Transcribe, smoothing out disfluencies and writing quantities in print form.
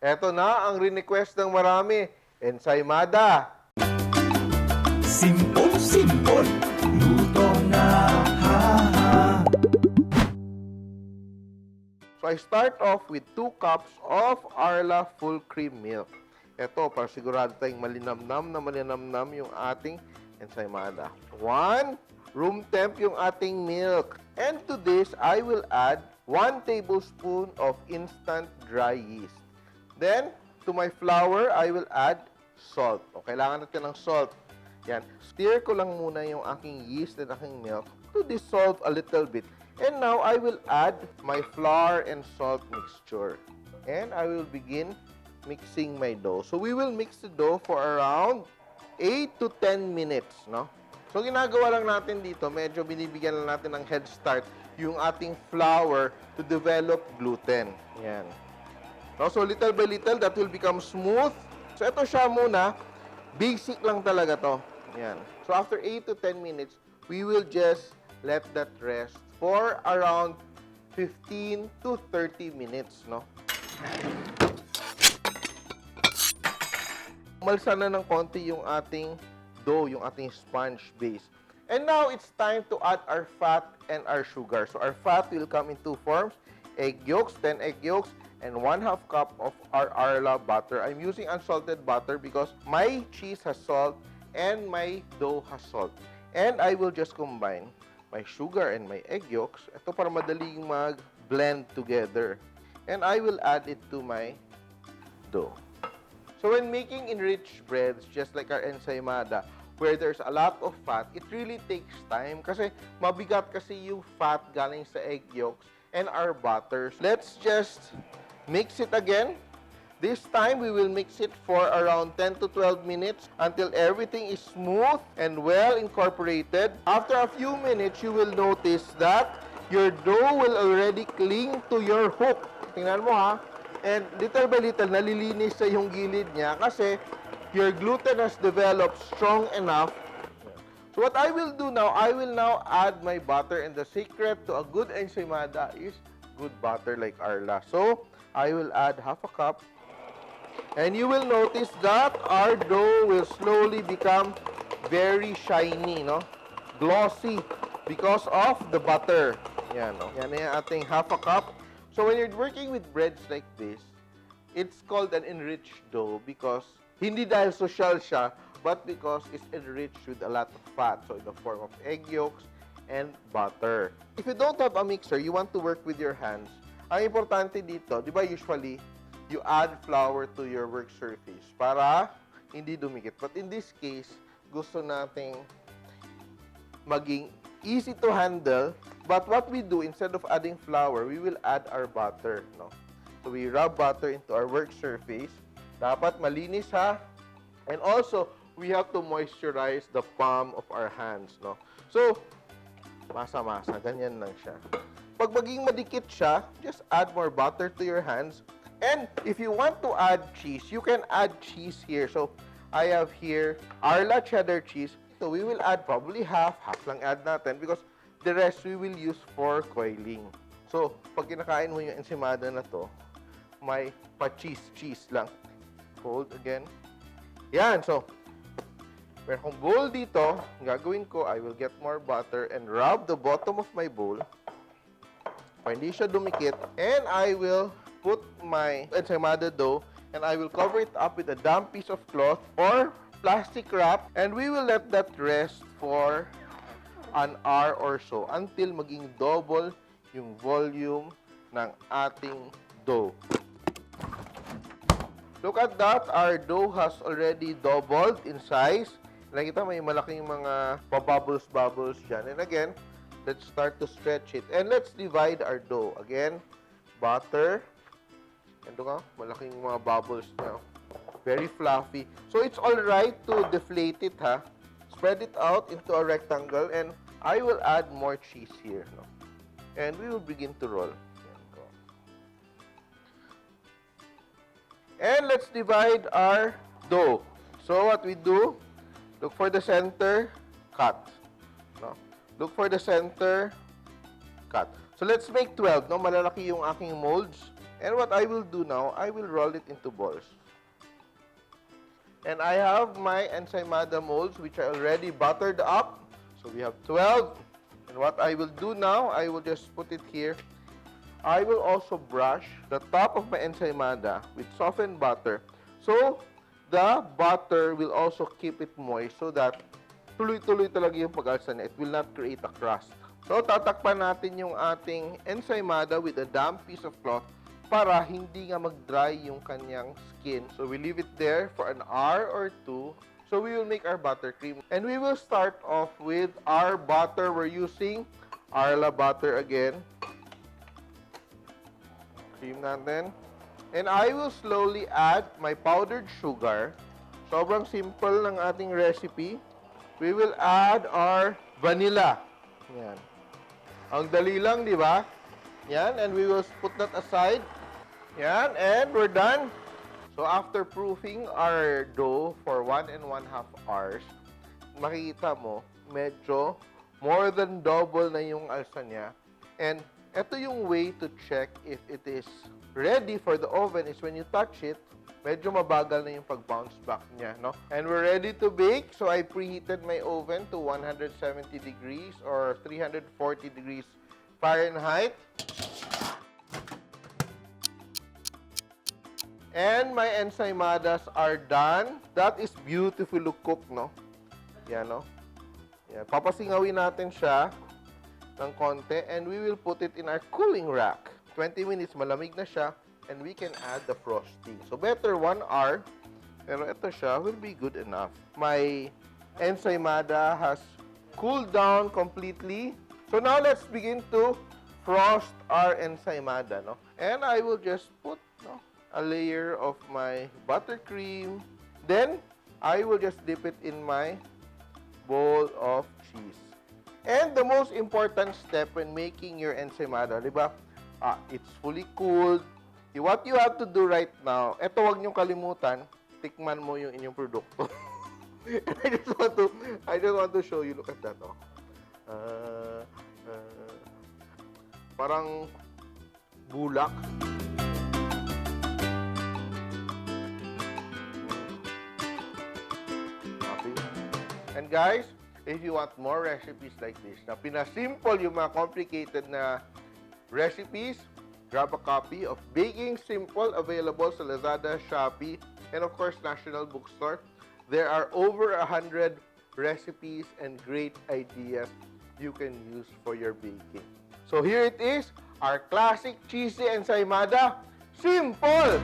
Eto na ang request ng marami. Ensaymada. Simpol, luto na, ha. So I start off with 2 cups of Arla full cream milk. Ito, para sigurado tayong malinamnam yung ating ensaymada. 1 room temp yung ating milk. And to this, I will add 1 tablespoon of instant dry yeast. Then, to my flour, I will add salt. O, kailangan natin ng salt. Yan. Stir ko lang muna yung aking yeast and aking milk to dissolve a little bit. And now, I will add my flour and salt mixture. And I will begin mixing my dough. So, we will mix the dough for around 8 to 10 minutes, no? So, ginagawa lang natin dito, medyo binibigyan lang natin ng head start yung ating flour to develop gluten. Yan. No? So, little by little, that will become smooth. So, ito siya muna. Basic lang talaga to. Yan. So, after 8 to 10 minutes, we will just let that rest for around 15 to 30 minutes, no? Umalsa na ng konti yung ating dough, yung ating sponge base. And now, it's time to add our fat and our sugar. So, our fat will come in 2 forms. Egg yolks, 10 egg yolks, and 1/2 cup of our Arla butter. I'm using unsalted butter because my cheese has salt and my dough has salt. And I will just combine my sugar and my egg yolks. Ito para madaling mag-blend together. And I will add it to my dough. So when making enriched breads, just like our ensaymada, where there's a lot of fat, it really takes time kasi mabigat kasi yung fat galing sa egg yolks and our butters. Let's just mix it again. This time, we will mix it for around 10 to 12 minutes until everything is smooth and well incorporated. After a few minutes, you will notice that your dough will already cling to your hook. Tingnan mo ha. And little by little, nalilinis sa yung gilid niya kasi your gluten has developed strong enough. So what I will do now, I will now add my butter, and the secret to a good ensaymada is good butter like Arla. So I will add 1/2 cup, and you will notice that our dough will slowly become very shiny, no? Glossy because of the butter. Yan, no? Yan yung ating 1/2 cup. So when you're working with breads like this, it's called an enriched dough because hindi dahil social siya, but because it's enriched with a lot of fat. So in the form of egg yolks and butter. If you don't have a mixer, you want to work with your hands, ang importante dito, di ba usually, you add flour to your work surface para hindi dumikit. But in this case, gusto nating maging easy to handle. But what we do, instead of adding flour, we will add our butter, no? So we rub butter into our work surface. Dapat malinis ha. And also, we have to moisturize the palm of our hands, no? So, masa-masa, ganyan lang siya. Pag maging madikit siya, just add more butter to your hands. And if you want to add cheese, you can add cheese here. So, I have here Arla cheddar cheese. So, we will add probably half lang add natin because the rest we will use for coiling. So, pag kinakain mo yung ensaymada na to, may pa-cheese lang. Hold again. Yan, so, meron akong bowl dito. Ang gagawin ko, I will get more butter and rub the bottom of my bowl para hindi siya dumikit. And I will put my ensaymada dough and I will cover it up with a damp piece of cloth or plastic wrap, and we will let that rest for an hour or so until maging double yung volume ng ating dough. Look at that, our dough has already doubled in size. Nakita may malaking mga pa-bubbles dyan. And again, let's start to stretch it. And let's divide our dough. Again, butter. Ito nga, malaking mga bubbles niya. Very fluffy. So it's alright to deflate it, ha. Spread it out into a rectangle, and I will add more cheese here, no? And we will begin to roll. And let's divide our dough. So what we do, look for the center, cut. No? Look for the center, cut. So let's make 12, no? Malalaki yung aking molds. And what I will do now, I will roll it into balls. And I have my Ensaymada molds, which I already buttered up. So we have 12. And what I will do now, I will just put it here. I will also brush the top of my Ensaymada with softened butter. So, the butter will also keep it moist so that tuloy-tuloy talaga yung pag-alsa niya. It will not create a crust. So, tatakpan natin yung ating Ensaymada with a damp piece of cloth para hindi nga mag-dry yung kanyang skin. So, we leave it there for an hour or two. So, we will make our buttercream. And we will start off with our butter. We're using Arla butter again. Cream natin. And I will slowly add my powdered sugar. Sobrang simple ng ating recipe. We will add our vanilla. Yan. Ang dali lang, di ba? Yan. And we will put that aside. Yan. And we're done. So, after proofing our dough for 1 and 1/2 hours, makikita mo, medyo more than double na yung alsa niya. And ito yung way to check if it is ready for the oven is when you touch it, medyo mabagal na yung pag-bounce back niya, no? And we're ready to bake. So, I preheated my oven to 170 degrees or 340 degrees Fahrenheit. And my ensaymadas are done. That is beautifully cooked, no? Yan, no? Yan. Papasingawin natin siya ng konti and we will put it in our cooling rack. 20 minutes, malamig na siya and we can add the frosting. So, better 1 hour. Pero ito siya will be good enough. My ensaymada has cooled down completely. So, now let's begin to frost our ensaymada, no? And I will just put, no, a layer of my buttercream. Then, I will just dip it in my bowl of cheese. And the most important step when making your ensaymada, di ba? It's fully cooled. What you have to do right now, eto wag niyong kalimutan, tikman mo yung inyong produkto. I just want to show you. Look at that. Oh. Parang bulak. And guys, if you want more recipes like this, na pinasimple yung mga complicated na recipes, grab a copy of Baking Simple, available sa Lazada, Shopee, and of course, National Bookstore. There are over 100 recipes and great ideas you can use for your baking. So here it is, our classic cheesy ensaymada, Simpol!